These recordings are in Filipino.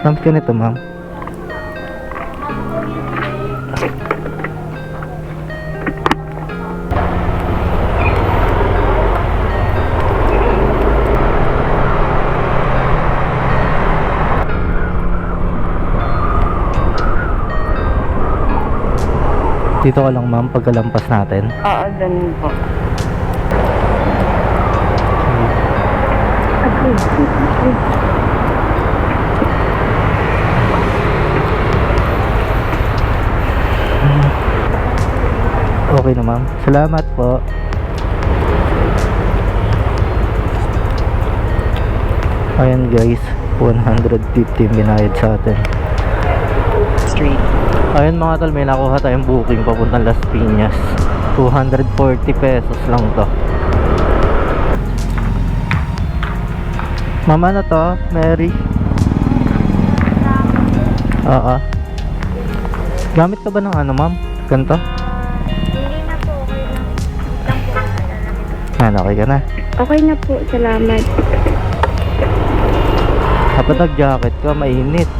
Ma'am, ganito ma'am. Dito ka lang ma'am pagkalampas natin. Oo, ganun po. Okay na ma'am. Salamat po. Ayan guys, 150 binayad sa atin. Street. Ayun mga tol, may nakuha tayong booking papuntang Las Piñas. 240 pesos lang to. Mama na to, Mary. Oo. Gamit ka ba ng ano ma'am? Ganito? Hindi na po, okay lang. Lang po, naalala. Ayan, okay ka na. Okay na po, salamat. Kapag nag-jacket ka, mainit.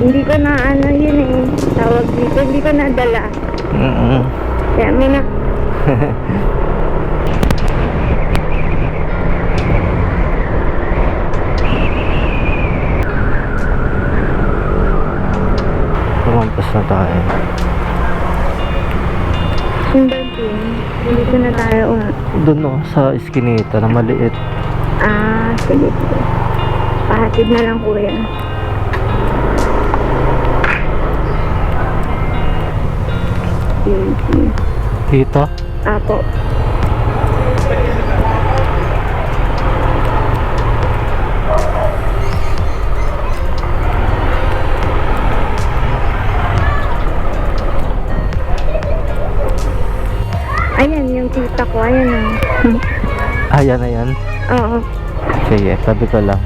Hindi ko na ano yun eh. Tawag dito, hindi ko nadala. Kaya mo na. Lumampas na tayo. Hindi ko na tayo. Doon no, sa iskinita na maliit. Sige po. Pahatid na lang kuya. Dito? Apo. Ayan, yung tita ko. Ayan. Ayan na yan. Oo. Sige, sabi ko lang.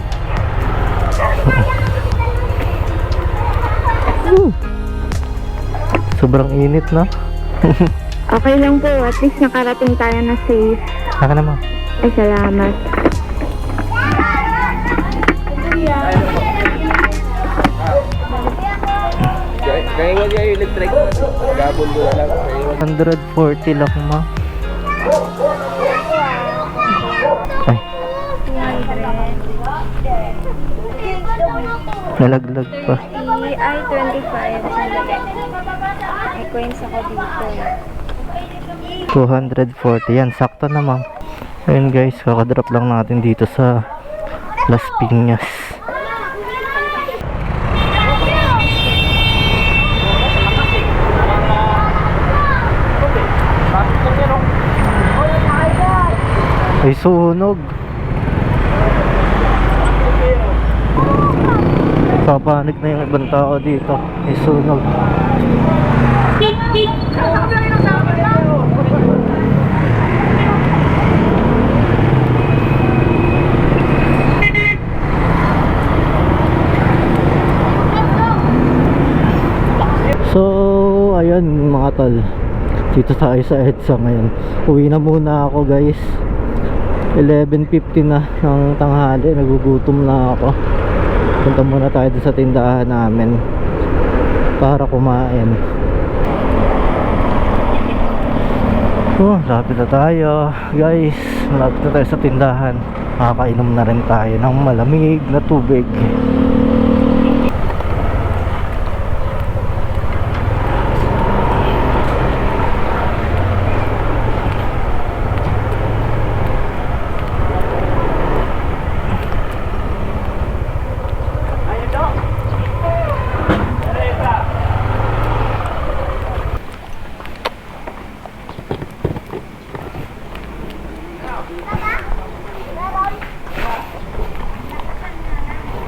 Sobrang init no? Okay lang po. At least nakarating tayo na safe. Saka naman. Ay, salamat. Kaya nga niya yung electric gabon doon na lang. 140 lang ma. Ay. Nalaglag pa. Ay, 25. Sandali. May coins ako dito. 240. Yan, sakto na ma'am. Ayun guys, kakadrop lang natin dito sa Las Piñas. Ay, sunog. Papanik na yung ibang tao dito. Ay, sunog. So, ayun mga tol. Dito tayo sa EDSA ngayon. Uwi na muna ako guys. 11:50 na ng tanghali. Nagugutom na ako. Punta muna tayo sa tindahan namin para kumain. Oh, lapit na tayo guys. Malapit na tayo sa tindahan. Makakainom na rin tayo ng malamig na tubig.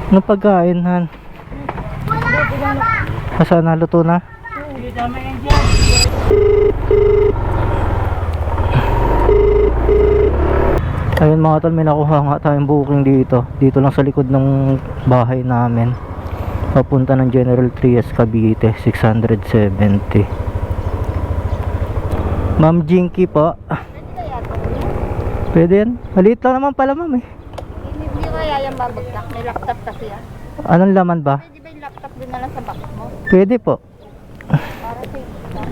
Ano pagkain han? Nasaan naluto na? Ayun mga tol, may nakuha nga tayong booking dito. Dito lang sa likod ng bahay namin. Papunta ng General Trias, Cavite, 670. Ma'am Jinky po. Pwede yan? Maliit lang naman pala ma'am eh. Hindi kaya yung babagsak? May laptop kasi yan. Anong laman ba? Pwede ba yung laptop din na lang sa box mo? Pwede po. Para safe ka.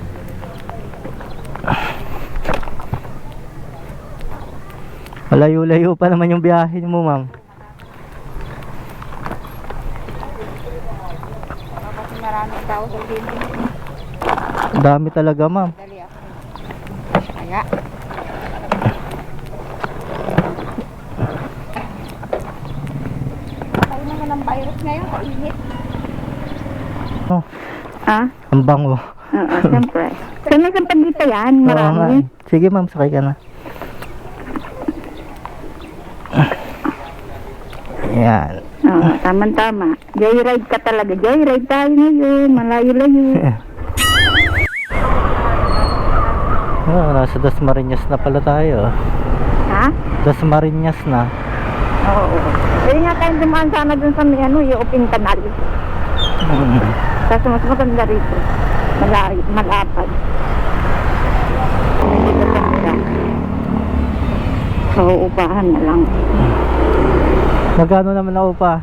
Malayo-layo pa naman yung biyahe mo, ma'am. Kasi maraming tao sa building. Dami talaga, ma'am. Dali ako. Kaya. Tayo naman ng virus ngayon. Kainit. Oh, Ah? ang bango. Oo, siyempre. Saan may sampan dito yan? Oo nga Marami. eh. Sige, ma'am, sakay ka na. Yan. Oo, tama-tama. Joyride ka talaga. Joyride tayo ngayon. Malayo-layo. Oh, nasa Dasmariñas na pala tayo. Ha? Dasmariñas na. Oo. Pwede nga tayong dumaan sana dun sa may ano, yung open canal. Mm. Kasi mas maganda rito. Malapad. Hindi ka ganda. So, upahan na lang. Magkano naman ako pa?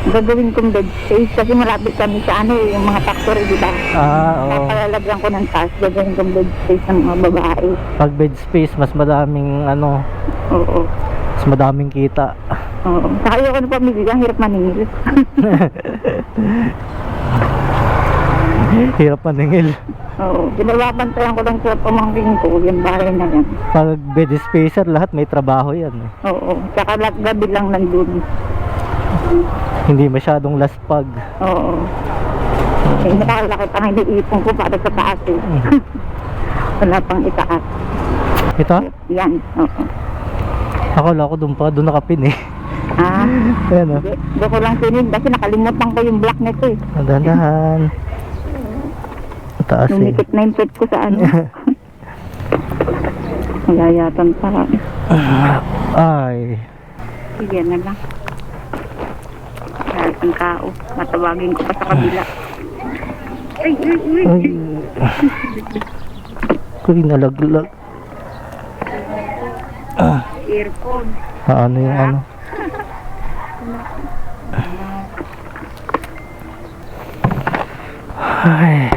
Gagawin kong bed space kasi malapit kami sa ano, yung mga factory, di ba? Oo. Papalalagyan ko ng task. Gagawin kong bed space ng mga babae. Pag bed space, mas madaming ano, Oo. mas madaming kita. Oo. Saka ayoko na pamilya, ang hirap maningil. Hirap maningil. Oo. Binababantayan ko lang sa pamangking ko, yung bahay na yan. Pag bed spacer, lahat may trabaho yan. Eh. Oo. Tsaka gabi lang nandun. Hindi masyadong laspag. Oo. Eh, nakalakot ang iniipon ko para sa taas eh. Wala pang itaas. Ito? Yan. Oo. Akala ko doon pa, doon nakapin eh. Ah. Ayan o. Doon ko lang sinid kasi nakalimutan ko yung block nito eh. Dahan-dahan. Taas eh. Lumikit na yung pet ko sa ano. Mayayatan pa. Ay. Sige na lang. Kahit ang kao. Matawagin ko pa sa kabila. Ay, ay, ay. Ay. Kuy, nalaglag. Earphone. Ano yung ano? Ay.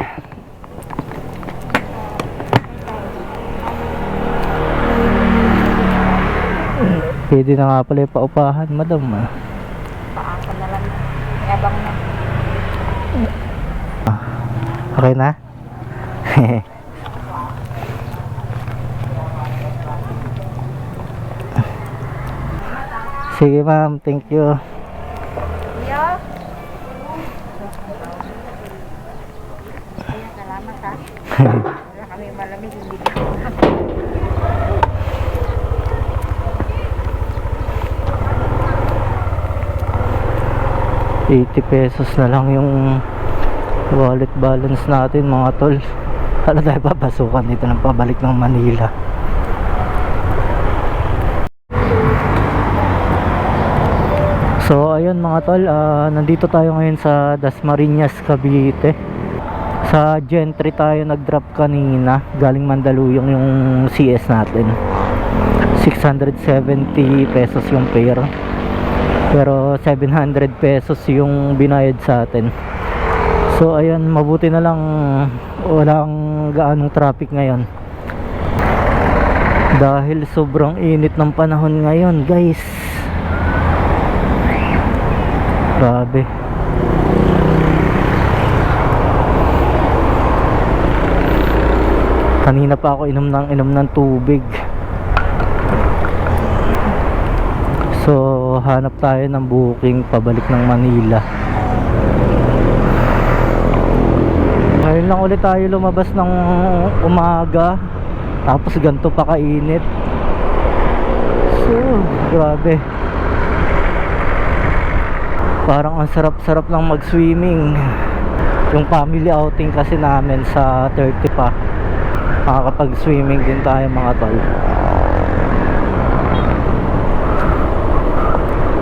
Pwede na nga pala yung paupahan, madam. Ah. Paaka na lang. Yabang na. Okay na? Sige ma'am, thank you. Kuya. Kuya, salamat ha. Wala kami malamig. Hindi na. 80 pesos na lang yung wallet balance natin mga tol. Wala tayo papasukan dito ng pabalik ng Manila. So ayun mga tol, nandito tayo ngayon sa Dasmariñas, Cavite. Sa Gentry tayo nag-drop kanina, galing Mandaluyong yung CS natin. 670 pesos yung fare, pero 700 pesos yung binayad sa atin. So ayun, mabuti na lang walang gaanong traffic ngayon dahil sobrang init ng panahon ngayon guys. Grabe. Kanina pa ako inom ng tubig. So hanap tayo ng booking pabalik ng Manila. Ngayon lang ulit tayo lumabas ng umaga, tapos ganito pa kainit. So grabe, parang ang sarap-sarap lang mag-swimming. Yung family outing kasi namin sa 30 pa, makakapag-swimming din tayo mga tol.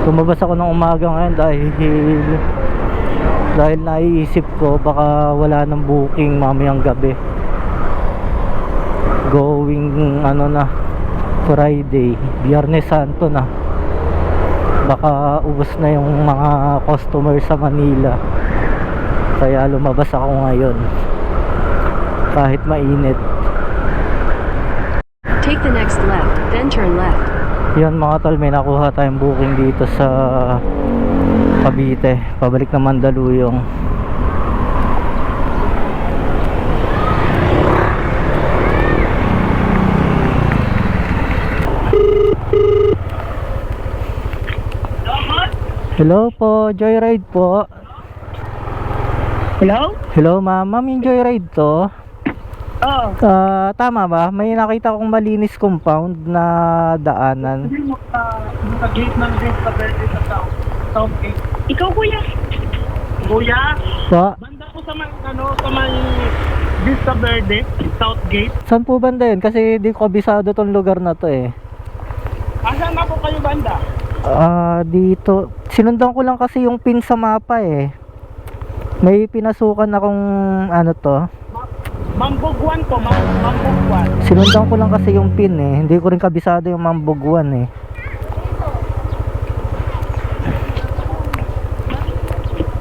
Lumabas ako ng umaga ngayon dahil naiisip ko baka wala ng booking mamayang gabi going ano na, Friday, Biyernes Santo na. baka ubos na yung mga customer sa Manila, kaya lumabas ako ngayon kahit mainit. Take the next left, then turn left. Yun mga tol, may nakuha tayong booking dito sa Cavite, pabalik na Mandaluyong. Hello po, Joyride po. Hello? Hello ma'am, ma'am yung Joyride to. Oo. Tama ba? May nakita kong malinis compound na daanan. Sa gate ng Vista Verde sa South Gate. Ikaw kuya. Kuya, Pa, banda ko sa may, sa may Vista Verde, South Gate. saan po banda yun? Kasi di ko kabisado tong lugar na to eh. Asan na po kayo banda? Dito. Sinundan ko lang kasi yung pin sa mapa eh. May pinasukan akong ano to. Mambugwan po, Mambugwan. Sinundan ko lang kasi yung pin eh. Hindi ko rin kabisado yung Mambugwan eh.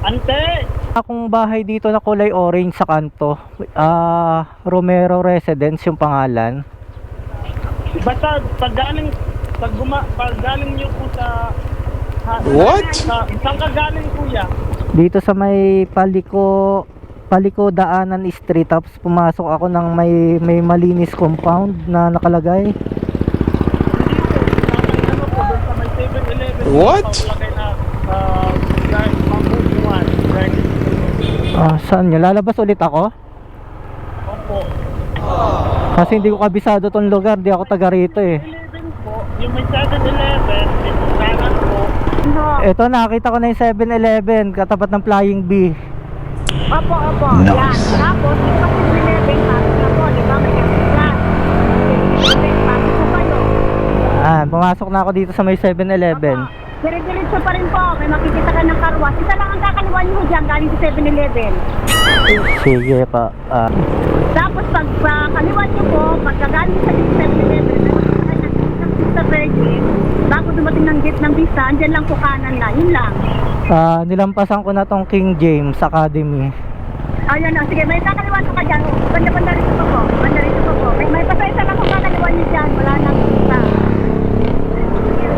Ante, Akong bahay dito na kulay orange sa kanto. Romero Residence yung pangalan. basta pag galing niyo po sa... What? Saan ka galing kuya? Dito sa may Paliko Daanan Street, tapos pumasok ako ng may malinis compound na nakalagay. Ano po, doon sa may 7-Eleven. What? Paglagay na Mambugwan. Saan nyo? Lalabas ulit ako? Opo. Kasi hindi ko kabisado tong lugar, di ako taga rito eh. 11 po, yung may 7-Eleven, ito kanan po. Eto, nakita ko na yung 7-Eleven katapat ng Flying B. Opo. Yan. Tapos, ito kasi 11, pasok na po. Di ba? May extra. Okay, pasok po kayo. Pumasok na ako dito sa may 7-Eleven. Dire-diretso pa rin po. May makikita ka ng karwas. Isa lang ang kakaliwan nyo dyan galing sa 7-Eleven. Sige pa. Tapos pag kaliwan nyo po, pagkagaling sa 7-Eleven, ng Vista Verde, bago dumating ng gate ng Vista, andyan lang po kanan na. Yun lang. Nilampasan ko na tong King James Academy. Ayun na. Sige, may kakaliwan ko ka dyan. Banda rito po po. Banda rito po po. May pasaysa lang kung kakaliwan nyo dyan. Wala nang Vista.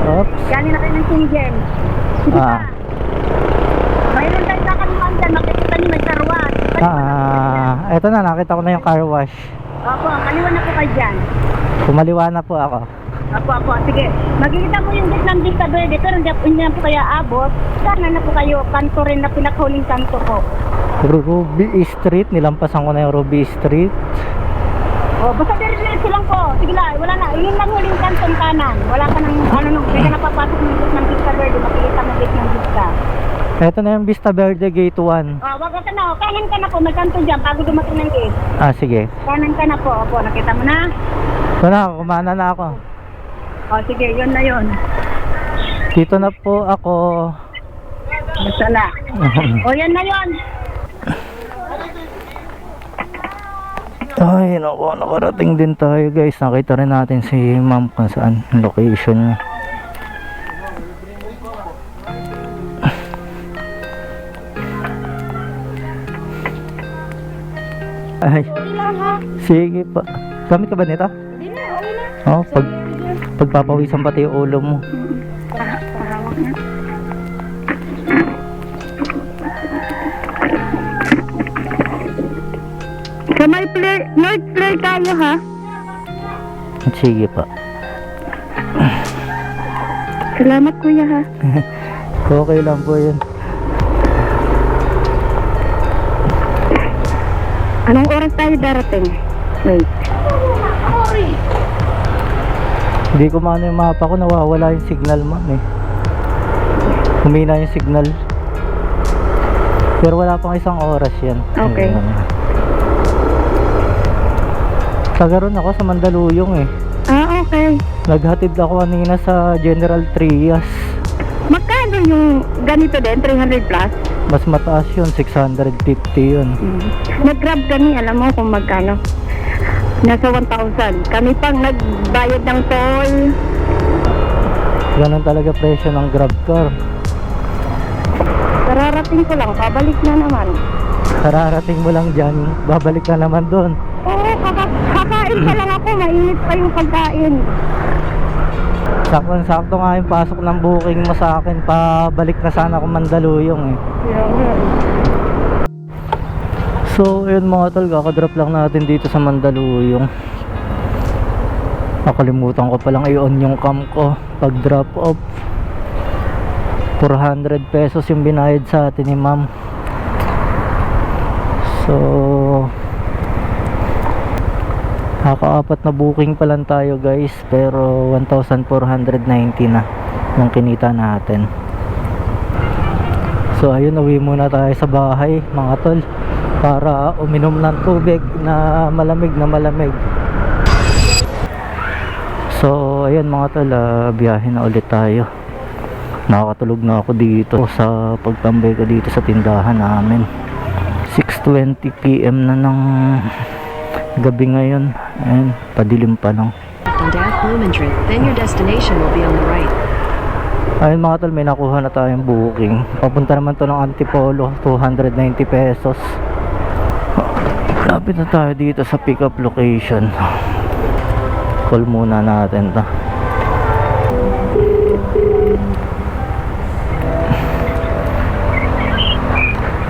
Oops. Galing na kayo ng King James. Sige pa. Mayroon tayong kakaliwan dyan. Makikita nyo may karwas. Eto na, nakita ko na yung car wash. Opo, kaliwan na po kayo dyan. Kumaliwa na po ako. Apo. Sige. Makikita mo yung gate ng Vista Verde, pero hindi na po kaya abot. Sana na po kayo, kanto rin na pinakahuling kanto po. Ruby Street, nilampasan ko na yung Ruby Street. Basta diretso lang po. Sige lang, wala na. Yun lang huling kantong kanan. Wala ka nang, hindi ka napapasok ng gate ng Vista Verde. Makikita mo gate ng Vista. Eto na yung Vista Verde Gate 1. Wag ka na. Kanan ka na po. May kanto dyan bago dumating ng gate. Sige. Kanan ka na po. Opo, nakita mo na? Ito na, kumana na ako. Sige, yun na yun. Dito na po ako. Masala. Yan na yun. Ay, naku, nakarating din tayo guys. Nakita rin natin si ma'am kung saan yung location niya. Ay, sige pa. Gamit ka ba nito? Hindi na, okay na. Pagpapawisan pati yung ulo mo. Sa may North Flare tayo ha. Sige pa. Salamat kuya ha. Okay lang po yun. Anong oras tayo darating? Wait. Hindi ko maano yung mapa ko, nawawala yung signal ma'am eh. Humina yung signal. Pero wala pang isang oras yan. Okay. Tagaroon ako sa Mandaluyong eh. Okay. Naghatid ako kanina sa General Trias. Magkano yung ganito din? 300 plus? Mas mataas yun, 650 yun. Nag-grab kami, alam mo kung magkano? Nasa 1,000. Kami pang nagbayad ng toll. Ganun talaga presyo ng grab car. Kararating ko lang, pabalik na naman. Kararating mo lang dyan, babalik ka naman doon. Oo, kakain pa lang ako, mainit pa yung pagkain. Sakto nga yung pasok ng booking mo sa akin. Pabalik na sana ako Mandaluyong eh. So yun mga tol, kakadrop lang natin dito sa Mandaluyong. Nakalimutan ko palang i-on yung cam ko pag drop off. 400 pesos yung binayad sa atin ni ma'am. So nakaka-apat na booking pa lang tayo guys, pero 1,490 na yung kinita natin. So ayun, uwi muna tayo sa bahay mga tol para uminom ng tubig na malamig. So ayun mga tol, biyahe na ulit tayo. Nakakatulog na ako dito sa pagtambay ko dito sa tindahan namin. 6:20 PM na ng gabi ngayon. Ayun, padilim pa lang. On Daft Blumentritt, then your destination will be on the right. Ayun mga tol, may nakuha na tayong booking. Papunta naman to ng Antipolo, 290 pesos. Lapit na tayo dito sa pick up location. Call muna natin to.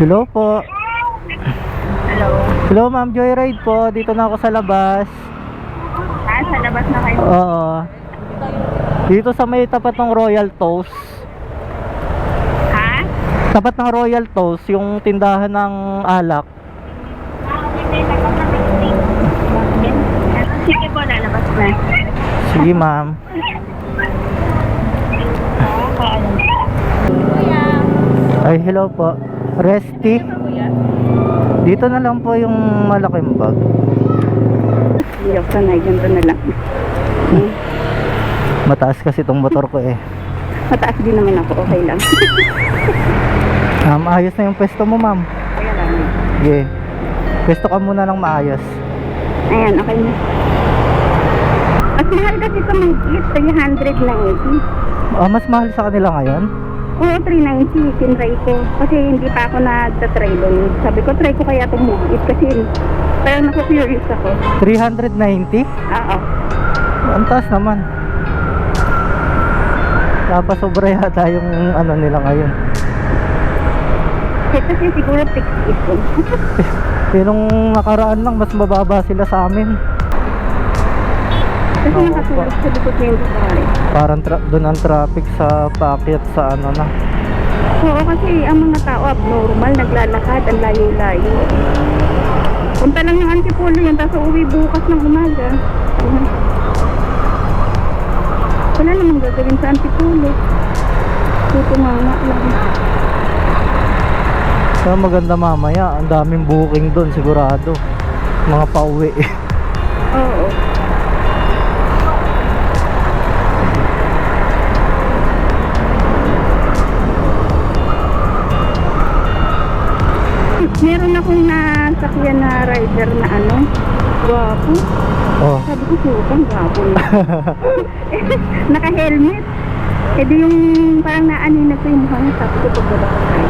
Hello po. Hello ma'am, Joyride po. Dito na ako sa labas. Sa labas na kayo. Oo. Dito sa may tapat ng Royal Toast. Ha? Tapat ng Royal Toast, yung tindahan ng alak. Sige po, lalabas na. Sige ma'am. Ay, hello po. Resty. Dito na lang po yung malaking bag. Hindi ako sanay, ganito na lang. Mataas kasi itong motor ko eh. Mataas din naman ako, okay lang. Ayos na yung pwesto mo ma'am. Kaya lang. Yeah. Pwesto ka muna ng maayos. Ayan, okay na. Mas mahal kasi ito may gift, 390. Mas mahal sa kanila ngayon? Oo, 390, tinry ko. Kasi hindi pa ako nagtatry doon. Sabi ko, try ko kaya itong move-it kasi parang naku-curious ako. 390? Oo. Ang taas naman. Tapos sobra yata yung ano nila ngayon. Kasi siguro fixed ito. Yung nakaraan lang, mas mababa sila sa amin. Kasi Oo, nakatulog sa likod na yung babae. Parang doon ang traffic sa paakyat sa ano na. Oo, kasi ang mga tao abnormal, naglalakad, ang layo-layo. Punta lang yung Antipolo yan, tapos uwi bukas ng umaga. Wala namang gagawin sa Antipolo. Tutumama lang. Kaya maganda mamaya, ang daming booking doon sigurado. Mga pauwi. Oo. Meron akong nasakyan na rider na ano, gwapo. Oh. Sabi ko, sukang gwapo na. Naka-helmet. Eh di yung parang naaninag ko yung mukha niya. Sabi ko, pagbaba ko tayo.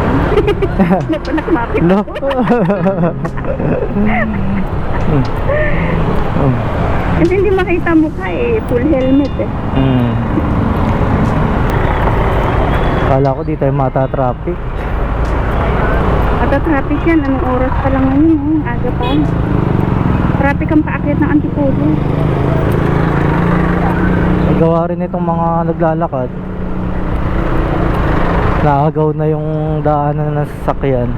Nakumapit Lo. ako. Kasi hindi makita mukha eh. Full helmet eh. Kala ko di tayo mata-traffic. Traffic yan. Anong oras pa lang ngayon? Aga pa. Traffic ang paakyat ng Antipolo. Nagawa rin itong mga naglalakad. Nakagaw na yung daanan ng sasakyan.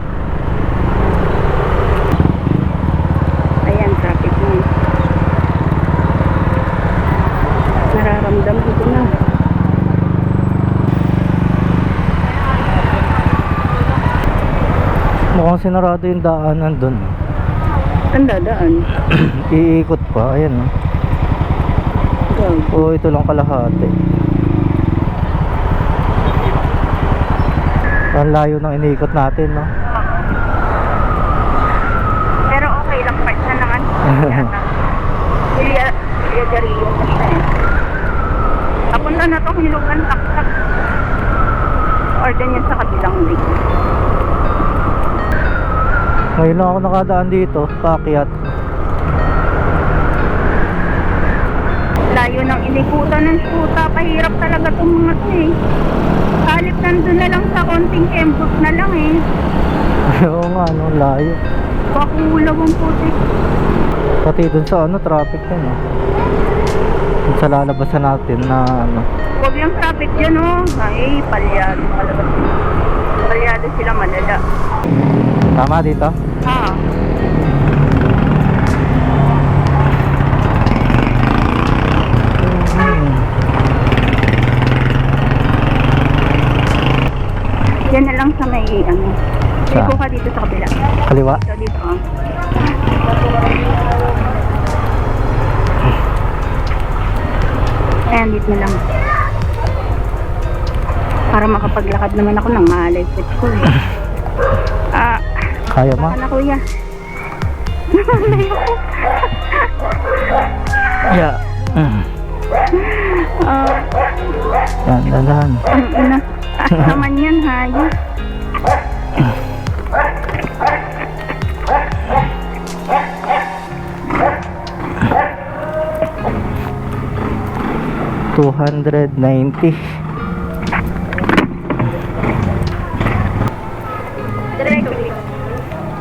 Ayan, traffic na. Nararamdaman ko na. Mukhang sinarado yung daanan doon. Saan dadaan? Iikot pa, ayan no. Oo, ito lang kalahati. Ang layo ng iniikot natin, no? Pero okay lang pa siya naman. Ilya Garillo na siya eh. papunta na to Hilugan Taktak. Or din yan sa kabilang lake. Ngayon lang ako nakadaan dito, paakyat. Layo ng inikutan ng shoota. Pahirap talaga itong mga to eh. Halip nandun na lang sa konting kembot na lang eh. Oo nga, no, layo. Bakulaw ang puti. Pati dun sa ano, traffic na, no? Dun sa lalabasan natin na ano. Huwag yung traffic dyan oh. Ay, palyado. Palyado sila malala. Tama dito? Ah. Yan na lang sa may ano. Saan? Liko ka dito sa kabila. Kaliwa? Dito oh. Ayan, dito na lang. Para makapaglakad naman ako ng malay foot ko eh. Kaya mo? Baka na kuya. Yeah. Yan, dahan. Ang ina. Taas naman yan, hayo. $290.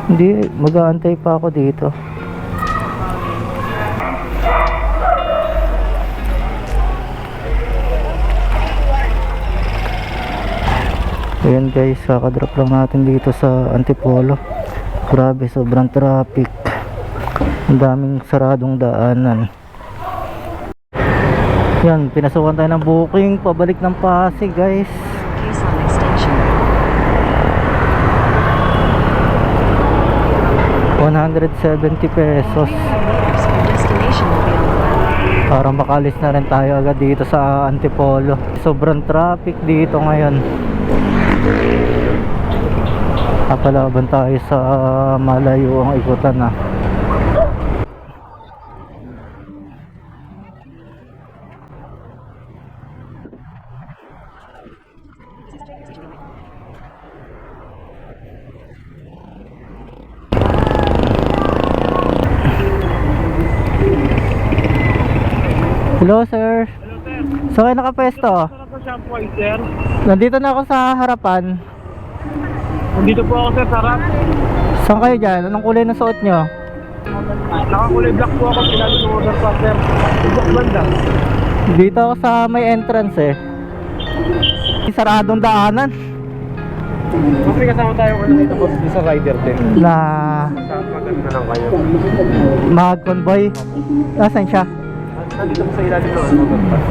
Hindi, mag-aantay pa ako dito. Ayan guys, kakadrop lang natin dito sa Antipolo. Grabe, sobrang traffic. Ang daming saradong daanan. Yan, pinasukan tayo ng booking pabalik ng Pasig guys. Quezon Extension. 170 pesos. Your destination will be on the right. Para makalis na rin tayo agad dito sa Antipolo. Sobrang traffic dito ngayon. Kapalaban tayo sa malayo ang ikutan na. Hello sir. So kayo nakapwesto? Sarap po siya po, sir. Nandito na ako sa harapan. Nandito po ako, sir. Sarap. Saan kayo dyan? Anong kulay ng suot nyo? Nakakulay black po ako. Sinali ko order pa, sir. Black banda. Dito ako sa may entrance eh. Saradong daanan Kasi kasama tayo kung nakita po sa rider din. na Maganda na lang kayo. mag-convoy. Nasaan siya? Nandito po sa ilalim ng overpass.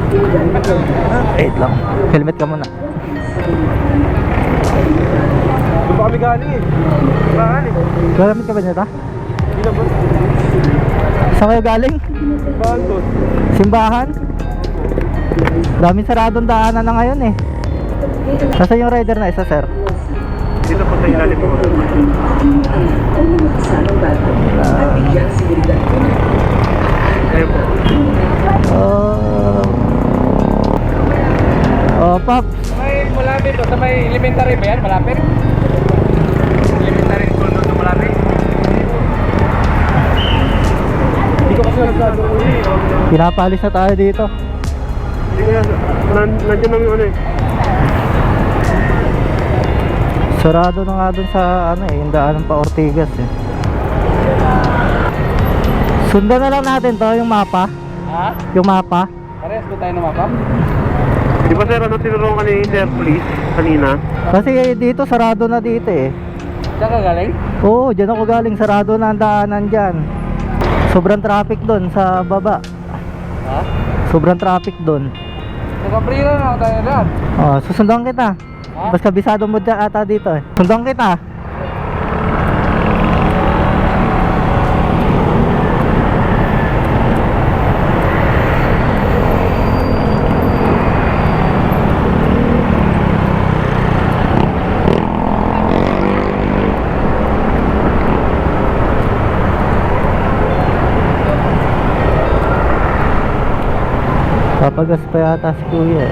Wait lang. Helmet ka muna. Doon pa kami galing eh. Galing. Gagamit ka ba nito? Hindi na ba? Saan kayo galing? Baan doon? Simbahan? Daming saradong daanan na ngayon eh. Nasaan yung rider na isa sir? Dito po sa ilalim ng overpass. Ayun po. Oh Paps. May malapit to, sa may elementary ba yan? Malapit? Elementary school doon sa malapit? Hindi ko kasi nagkado uli. Pinapalis na tayo dito. Hindi ko nandiyan namin ano eh. Sarado na nga dun sa ano eh, yung daanan pa Ortigas eh. Sundan na lang natin to, yung mapa. Ha? Yung mapa. Parehas po tayo ng mapam? Di ba sir, ano tinurong ka ni Sir Police kanina? Kasi dito, sarado na dito eh. Saan ka galing? Oo, dyan ako galing, sarado na ang daanan dyan. Sobrang traffic dun sa baba. Ha? Sobrang traffic dun. Nag-abrila na tayo dyan. Oh, susundan kita. Ha? Basta kabisado mo dyan ata dito eh. Sundan kita. Papagas pa yata si kuya eh.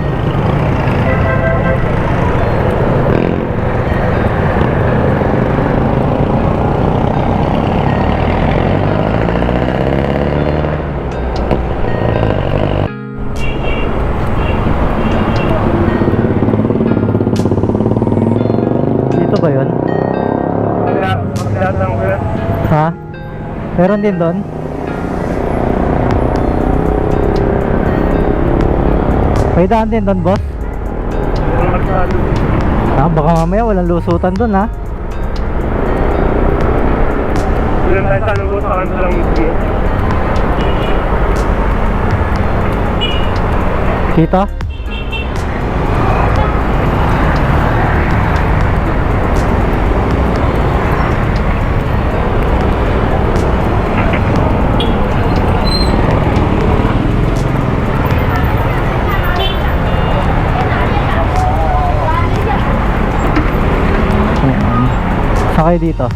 Dito ba yun? Lahat lang ko yan. Ha? Meron din doon? May daan din doon, boss? Ah, baka mamaya walang lusutan doon, ha? Ilan tayo sa lubos, sa kanto lang mismo. Kita? Sakay dito.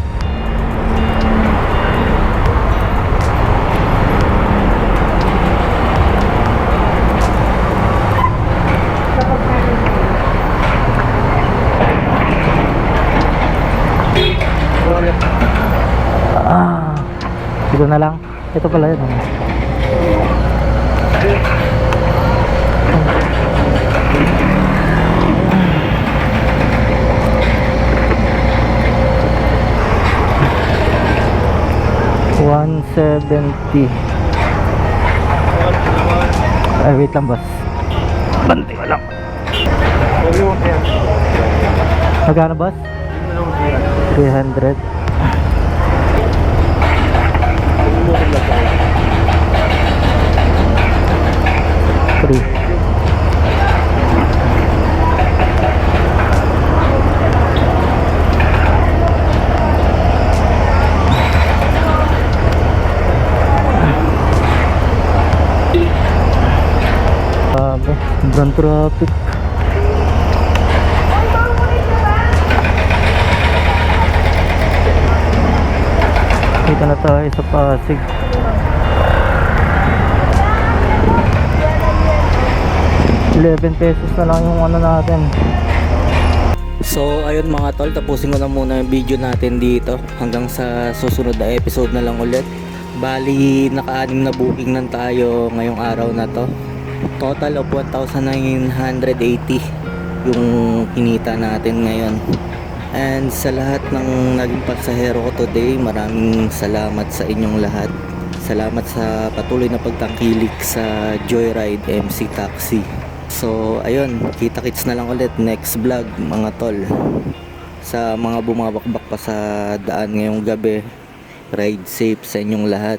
Dito na lang. Ito pala yun. $170. Ay, wait lang, boss. Banti ko lang. Magkano, boss? 300. Free. Sobrang traffic. Dito na tayo sa Pasig. ₱11 na lang yung ano natin. So ayun mga tol, tapusin ko na muna yung video natin dito. Hanggang sa susunod na episode na lang ulit. Bali naka-anim na booking lang tayo ngayong araw na to. Total of 1,980 yung kinita natin ngayon. And sa lahat ng naging pasahero ko today, maraming salamat sa inyong lahat. Salamat sa patuloy na pagtangkilik sa Joyride MC Taxi. So ayun, kita-kits na lang ulit next vlog mga tol. Sa mga bumabakbak pa sa daan ngayong gabi, ride safe sa inyong lahat.